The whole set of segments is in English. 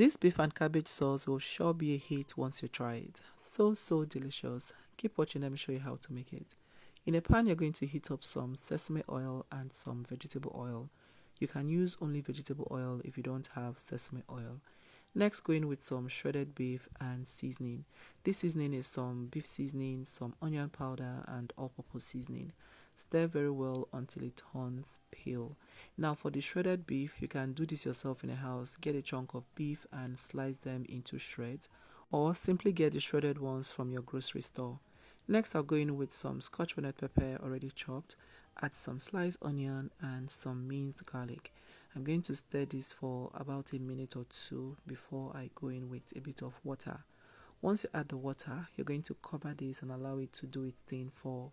This beef and cabbage sauce will sure be a hit once you try it. So delicious. Keep watching, let me show you how to make it. In a pan, you're going to heat up some sesame oil and some vegetable oil. You can use only vegetable oil if you don't have sesame oil. Next, go in with some shredded beef and seasoning. This seasoning is some beef seasoning, some onion powder, and all-purpose seasoning. Stir very well until it turns pale. Now for the shredded beef, you can do this yourself in a house. Get a chunk of beef and slice them into shreds, or simply get the shredded ones from your grocery store. Next, I'll go in with some scotch bonnet pepper already chopped, add some sliced onion and some minced garlic. I'm going to stir this for about a minute or two before I go in with a bit of water. Once you add the water, you're going to cover this and allow it to do its thing for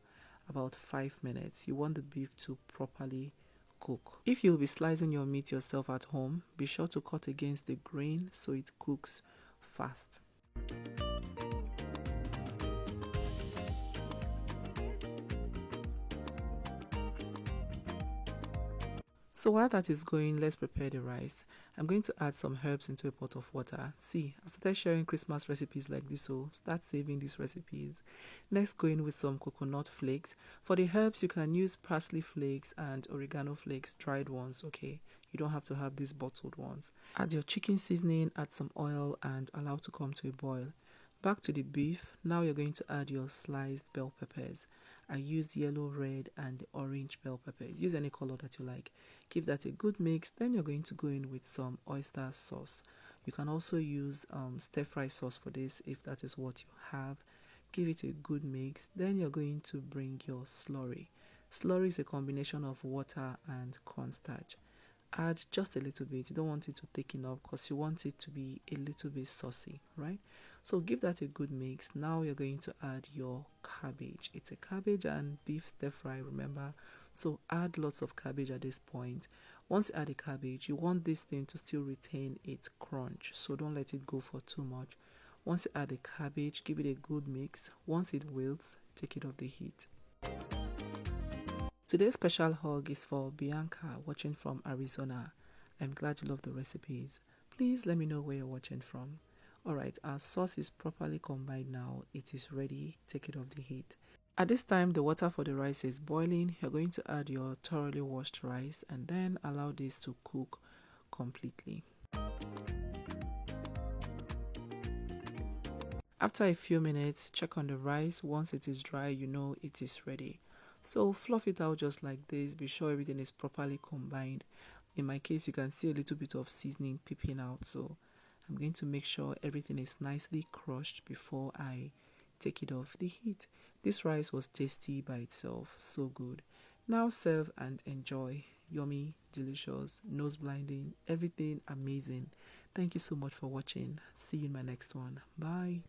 about 5 minutes. You want the beef to properly cook. If you'll be slicing your meat yourself at home, be sure to cut against the grain so it cooks fast. So while that is going, let's prepare the rice. I'm going to add some herbs into a pot of water. See, I've started sharing Christmas recipes like this, so start saving these recipes. Next, go in with some coconut flakes. For the herbs, you can use parsley flakes and oregano flakes, dried ones, okay? You don't have to have these bottled ones. Add your chicken seasoning, add some oil, and allow to come to a boil. Back to the beef. Now you're going to add your sliced bell peppers. I used yellow, red, and orange bell peppers. Use any color that you like. Give that a good mix. Then you're going to go in with some oyster sauce. You can also use stir-fry sauce for this if that is what you have. Give it a good mix. Then you're going to bring your slurry. Slurry is a combination of water and cornstarch. Add just a little bit. You don't want it to thicken up because you want it to be a little bit saucy, right? So give that a good mix. Now you're going to add your cabbage. It's a cabbage and beef stir fry, remember? So add lots of cabbage at this point. Once you add the cabbage, you want this thing to still retain its crunch, so don't let it go for too much. Once you add the cabbage, give it a good mix. Once it wilts, take it off the heat. Today's special hug is for Bianca, watching from Arizona. I'm glad you love the recipes. Please let me know where you're watching from. Alright, our sauce is properly combined now. It is ready. Take it off the heat. At this time, the water for the rice is boiling. You're going to add your thoroughly washed rice and then allow this to cook completely. After a few minutes, check on the rice. Once it is dry, you know it is ready. So fluff it out just like this. Be sure everything is properly combined. In my case, you can see a little bit of seasoning peeping out. So I'm going to make sure everything is nicely crushed before I take it off the heat. This rice was tasty by itself. So good. Now serve and enjoy. Yummy, delicious, nose blinding, everything amazing. Thank you so much for watching. See you in my next one. Bye.